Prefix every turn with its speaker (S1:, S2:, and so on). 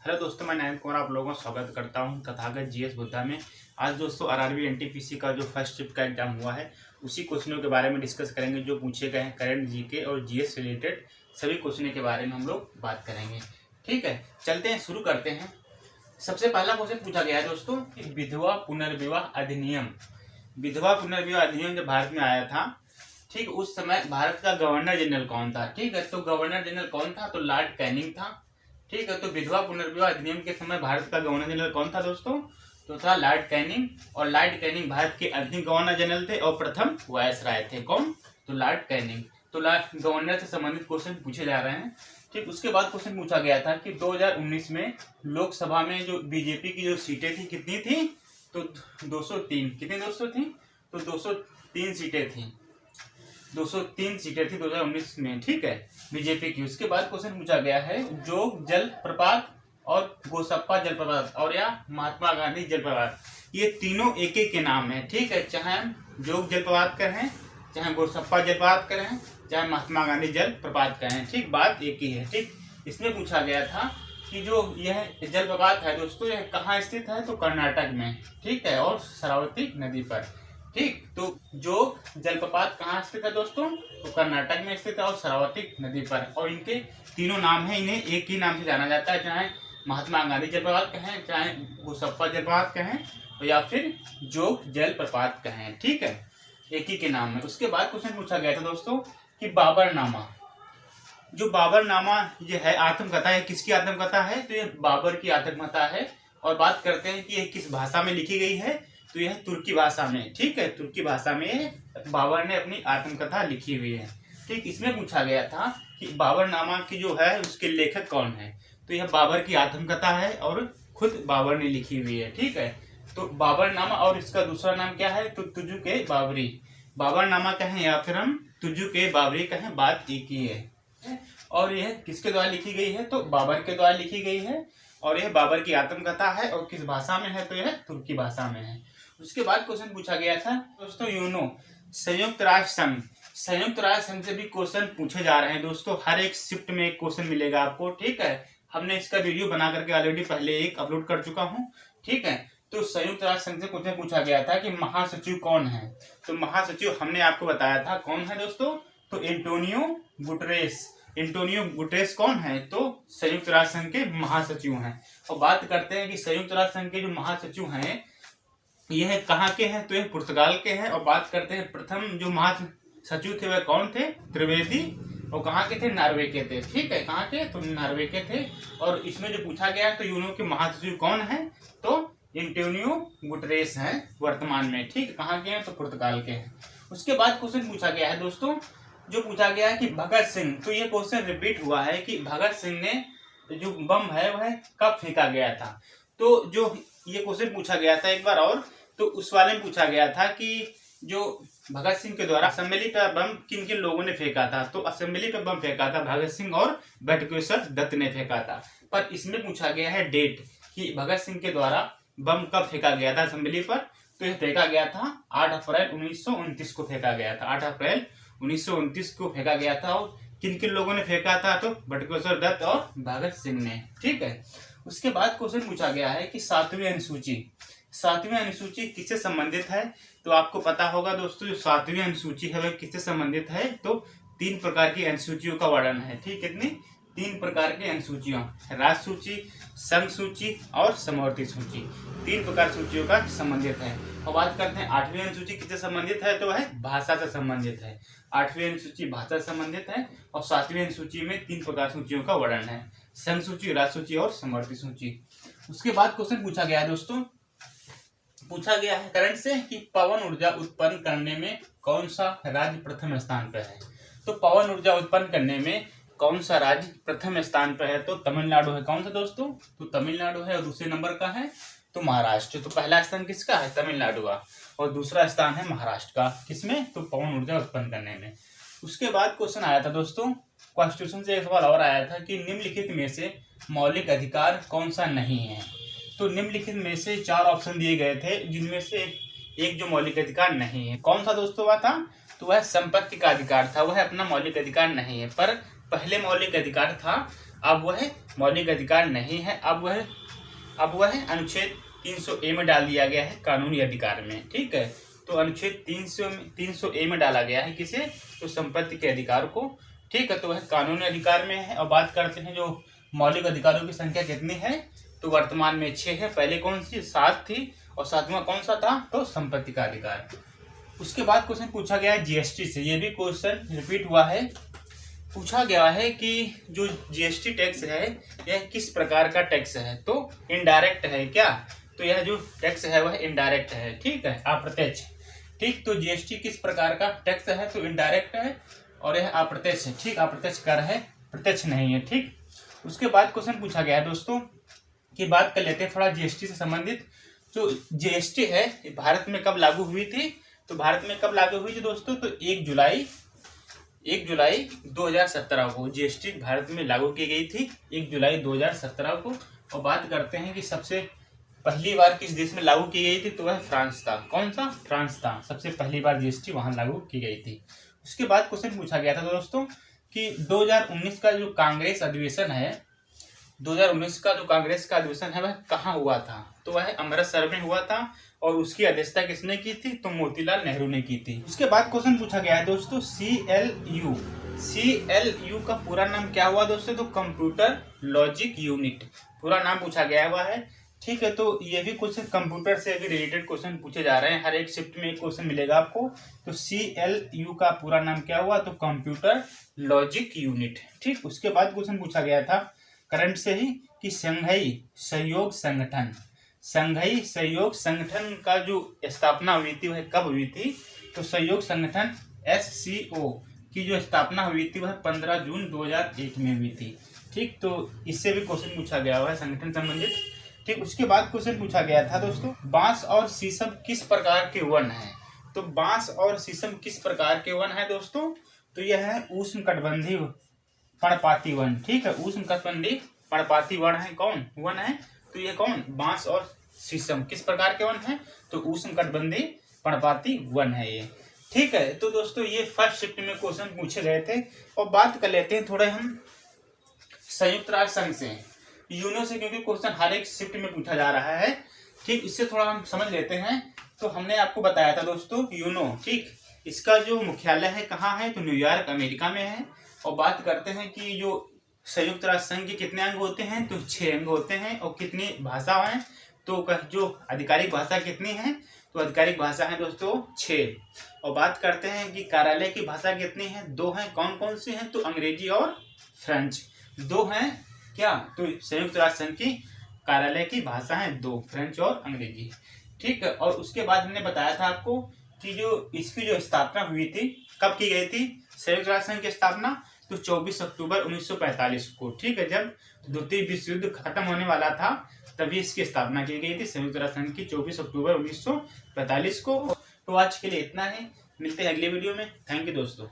S1: Hello दोस्तों, मैं नयन कुमार आप लोगों का स्वागत करता हूं तथागत जीएस बुद्धा में। आज दोस्तों आरआरबी एनटीपीसी का जो फर्स्ट शिफ्ट का एग्जाम हुआ है उसी क्वेश्चनों के बारे में डिस्कस करेंगे जो पूछे गए हैं। करंट जीके और जीएस रिलेटेड सभी क्वेश्चनों के बारे में हम लोग बात करेंगे। ठीक है, चलते हैं, शुरू करते हैं। सबसे पहला क्वेश्चन पूछा गया है दोस्तों कि विधवा पुनर्विवाह अधिनियम। विधवा पुनर्विवाह अधिनियम जब भारत में आया था, ठीक, उस समय भारत का गवर्नर जनरल कौन था? ठीक है, तो गवर्नर जनरल कौन था? तो लॉर्ड कैनिंग था। ठीक है, तो विधवा पुनर्विवाह अधिनियम के समय भारत का गवर्नर जनरल कौन था दोस्तों? तो था लॉर्ड कैनिंग। और लॉर्ड कैनिंग भारत के अंतिम गवर्नर जनरल थे और प्रथम वायसराय थे। कौन? तो लॉर्ड कैनिंग। तो गवर्नर से संबंधित क्वेश्चन पूछे जा रहे हैं। ठीक, उसके बाद क्वेश्चन पूछा गया था कि 2019 में लोकसभा में जो बीजेपी की जो सीटें थी कितनी थी? तो 203। कितनी दोस्तों थी? तो 203 सीटें थी। 203 सीटें थी 2019 में। ठीक है, बीजेपी की। उसके बाद क्वेश्चन पूछा गया है जोग जलप्रपात और गोसप्पा जलप्रपात और या महात्मा गांधी जलप्रपात, ये तीनों एक एक के नाम है। ठीक है, चाहे हम जोग जलप्रपात कहें, चाहे गोसप्पा जलप्रपात करें, चाहे महात्मा गांधी जलप्रपात कहें, ठीक, बात एक ही है। ठीक, इसमें पूछा गया था कि जो यह जलप्रपात है दोस्तों, यह कहाँ स्थित है? तो कर्नाटक में। ठीक है, और शरावती नदी पर। ठीक, तो जो जलप्रपात कहाँ स्थित है दोस्तों? तो कर्नाटक में स्थित है और शरावती नदी पर। और इनके तीनों नाम हैं, इन्हें एक ही नाम से जाना जाता है, चाहे महात्मा गांधी जलप्रपात कहें, चाहे गोसप्पा जलप्रपात कहें या फिर जोग जलप्रपात कहें। ठीक है, एक ही के नाम है। उसके बाद क्वेश्चन पूछा गया था दोस्तों कि बाबरनामा। जो बाबरनामा ये है आत्मकथा है, किसकी आत्मकथा है? तो ये बाबर की आत्मकथा है। और बात करते हैं कि यह किस भाषा में लिखी गई है? तो यह तुर्की भाषा में। ठीक है, तुर्की भाषा में बाबर ने अपनी आत्मकथा लिखी हुई है। ठीक, इसमें पूछा गया था कि बाबरनामा की जो है उसके लेखक कौन है? तो यह बाबर की आत्मकथा है और खुद बाबर ने लिखी हुई है। ठीक है, तो बाबरनामा और इसका दूसरा नाम क्या है? तो तुजुक-ए बाबरी। बाबरनामा कहें या फिर हम तुजुक-ए बाबरी कहें, बात एक ही है। और यह किसके द्वारा लिखी गई है? तो बाबर के द्वारा लिखी गई है। और यह बाबर की आत्मकथा है और किस भाषा में है? तो यह तुर्की भाषा में है। उसके बाद क्वेश्चन पूछा गया था दोस्तों यूनो, संयुक्त राष्ट्र संघ। संयुक्त राष्ट्र संघ से भी क्वेश्चन पूछे जा रहे हैं दोस्तों। हर एक शिफ्ट में एक क्वेश्चन मिलेगा आपको। ठीक है, हमने इसका वीडियो बना करके ऑलरेडी पहले एक अपलोड कर चुका हूँ। ठीक है, तो संयुक्त राष्ट्र संघ से क्वेश्चन पूछा गया था कि महासचिव कौन है? तो महासचिव हमने आपको बताया था कौन है दोस्तों? तो एंटोनियो गुटरेस। एंटोनियो गुटरेस कौन है? तो संयुक्त राष्ट्र संघ के महासचिव हैं। और बात करते हैं कि संयुक्त राष्ट्र संघ के जो महासचिव हैं यह कहाँ के हैं? तो यह पुर्तगाल के हैं। और बात करते हैं प्रथम जो महासचिव थे वह कौन थे? त्रिवेदी। और कहाँ के थे? नॉर्वे के थे। ठीक है, कहाँ के? तो नॉर्वे के थे। और इसमें जो पूछा गया है तो यूनो के महासचिव कौन है? तो एंटोनियो गुटरेस हैं वर्तमान में। ठीक, कहाँ के हैं? तो पुर्तगाल के हैं। उसके बाद क्वेश्चन पूछा गया है दोस्तों, जो पूछा गया है कि भगत सिंह, तो ये क्वेश्चन रिपीट हुआ है कि भगत सिंह ने जो बम है वह कब फेंका गया था? तो जो ये क्वेश्चन पूछा गया था एक बार और, तो उस वाले में पूछा गया था कि जो भगत सिंह के द्वारा असेंबली पर बम किन किन लोगों ने फेंका था? तो असेंबली पर बम फेंका था भगत सिंह और बटुकेश्वर दत्त ने फेंका था। पर इसमें पूछा गया है डेट कि भगत सिंह के द्वारा बम कब फेंका गया था असेंबली पर? तो यह फेंका गया था 8 अप्रैल 1929 को फेंका गया था। 8 अप्रैल 1929 को फेंका गया था। और किन किन लोगों ने फेंका था? तो बटुकेश्वर दत्त और भगत सिंह ने। ठीक है, उसके बाद क्वेश्चन पूछा गया है कि 7वीं अनुसूची। 7वीं अनुसूची किससे संबंधित है? तो आपको पता होगा दोस्तों, जो 7वीं अनुसूची है वह किससे संबंधित है? तो 3 प्रकार की अनुसूचियों का वर्णन है। ठीक, कितनी? 3 प्रकार की अनुसूचियों, राज सूची, संघ सूची और समवर्ती सूची। 3 प्रकार सूचियों का संबंधित है। और बात करते हैं 8वीं अनुसूची किससे संबंधित है? तो वह भाषा से संबंधित है। 8वीं अनुसूची भाषा से संबंधित है। और 7वीं अनुसूची में 3 प्रकार सूचियों का वर्णन है, संघ सूची, राज सूची और समवर्ती सूची। उसके बाद क्वेश्चन पूछा गया है दोस्तों, पूछा गया है करंट से कि पवन ऊर्जा उत्पन्न करने में कौन सा राज्य प्रथम स्थान पर है? तो पवन ऊर्जा उत्पन्न करने में कौन सा राज्य प्रथम स्थान पर है? तो तमिलनाडु है। कौन सा दोस्तों? तो तमिलनाडु है। और दूसरे नंबर का है तो महाराष्ट्र। तो पहला स्थान किसका है? तमिलनाडु का। और दूसरा स्थान है महाराष्ट्र का। किसमें? तो पवन ऊर्जा उत्पन्न करने में। उसके बाद क्वेश्चन आया था दोस्तों, कॉन्स्टिट्यूशन से एक सवाल और आया था कि निम्नलिखित में से मौलिक अधिकार कौन सा नहीं है? तो निम्नलिखित में से 4 ऑप्शन दिए गए थे जिनमें से एक जो मौलिक अधिकार नहीं है। कौन सा दोस्तों वह था? तो वह संपत्ति का अधिकार था। वह अपना मौलिक अधिकार नहीं है। पर पहले मौलिक अधिकार था, अब वह मौलिक अधिकार नहीं है, अब वह अनुच्छेद 300A में डाल दिया गया है कानूनी अधिकार में। ठीक है, तो अनुच्छेद 300A में डाला गया है किसे, तो संपत्ति के अधिकार को। ठीक है, तो वह कानूनी अधिकार में है। और बात करते हैं जो मौलिक अधिकारों की संख्या कितनी है, तो वर्तमान में 6 है। पहले कौन सी 7 थी, और 7वां कौन सा था, तो संपत्ति का अधिकार। उसके बाद क्वेश्चन पूछा गया है जीएसटी से, ये भी क्वेश्चन रिपीट हुआ है। पूछा गया है कि जो जीएसटी टैक्स है यह किस प्रकार का टैक्स है, तो इनडायरेक्ट है क्या, तो यह जो टैक्स है वह इनडायरेक्ट है। ठीक है, अप्रत्यक्ष। ठीक, तो जीएसटी किस प्रकार का टैक्स है, तो इनडायरेक्ट है, और यह अप्रत्यक्ष है। ठीक, अप्रत्यक्ष कर है, प्रत्यक्ष नहीं है। ठीक, उसके बाद क्वेश्चन पूछा गया है दोस्तों कि बात कर लेते हैं थोड़ा जीएसटी से संबंधित। जो जीएसटी है भारत में कब लागू हुई थी, तो भारत में कब लागू हुई थी दोस्तों, तो 1 जुलाई 2017 को जीएसटी भारत में लागू की गई थी, 1 जुलाई 2017 को। और बात करते हैं कि सबसे पहली बार किस देश में लागू की गई थी, तो वह फ्रांस था। कौन सा, फ्रांस था, सबसे पहली बार जीएसटी वहां लागू की गई थी। उसके बाद क्वेश्चन पूछा गया था दोस्तों कि 2019 का जो कांग्रेस अधिवेशन है, 2019 का जो कांग्रेस का अधिवेशन है वह कहाँ हुआ था, तो वह अमृतसर में हुआ था। और उसकी अध्यक्षता किसने की थी, तो मोतीलाल नेहरू ने की थी। उसके बाद क्वेश्चन पूछा गया है दोस्तों CLU का पूरा नाम क्या हुआ दोस्तों, तो कंप्यूटर लॉजिक यूनिट पूरा नाम पूछा गया हुआ है। ठीक है, तो ये भी क्वेश्चन कंप्यूटर से भी रिलेटेड क्वेश्चन पूछे जा रहे हैं, हर एक शिफ्ट में एक क्वेश्चन मिलेगा आपको। तो CLU का पूरा नाम क्या हुआ, तो कंप्यूटर लॉजिक यूनिट। ठीक, उसके बाद क्वेश्चन पूछा गया था करंट से ही कि संघाई सहयोग संगठन का जो स्थापना हुई थी वह कब हुई थी, तो सहयोग संगठन SCO की जो स्थापना हुई थी वह 15 जून 2001 में हुई थी। ठीक, तो इससे भी क्वेश्चन पूछा गया हुआ है संगठन संबंधित। ठीक, उसके बाद क्वेश्चन पूछा गया था दोस्तों बांस और शीशम किस प्रकार के वन है, तो बांस और शीशम किस प्रकार के वन है दोस्तों, तो यह है उष्णकटिबंधीय पर्णपाती वन। ठीक है, उष्णकटिबंधीय पर्णपाती वन है, कौन वन है, तो ये कौन, बांस और शीशम किस प्रकार के वन है, तो उष्णकटिबंधीय पर्णपाती वन है ये। ठीक है, तो दोस्तों ये फर्स्ट शिफ्ट में क्वेश्चन पूछे गए थे। और बात कर लेते हैं थोड़े हम संयुक्त राष्ट्र संघ से, यूनो से, क्योंकि क्वेश्चन हर एक शिफ्ट में पूछा जा रहा है। ठीक, इससे थोड़ा हम समझ लेते हैं। तो हमने आपको बताया था दोस्तों यूनो, ठीक, इसका जो मुख्यालय है कहाँ है, तो न्यूयॉर्क अमेरिका में है। और बात करते हैं कि जो संयुक्त राष्ट्र संघ के कितने अंग होते हैं, तो 6 अंग होते हैं। और कितनी भाषा है, तो जो आधिकारिक भाषा कितनी है, तो आधिकारिक भाषा है दोस्तों 6। और बात करते हैं कि कार्यालय की भाषा कितनी है, 2 हैं। कौन कौन सी हैं, तो अंग्रेजी और फ्रेंच 2 हैं क्या, तो संयुक्त राष्ट्र संघ की कार्यालय की भाषा है 2, फ्रेंच और अंग्रेजी। ठीक है, और उसके बाद हमने बताया था आपको कि जो इसकी जो स्थापना हुई थी, कब की गई थी संयुक्त राष्ट्र संघ की स्थापना, तो 24 अक्टूबर 1945 को। ठीक है, जब द्वितीय विश्व युद्ध खत्म होने वाला था तभी इसकी स्थापना की गई थी संयुक्त राष्ट्र संघ की, 24 अक्टूबर 1945 को। तो आज के लिए इतना ही, मिलते हैं अगले वीडियो में। थैंक यू दोस्तों।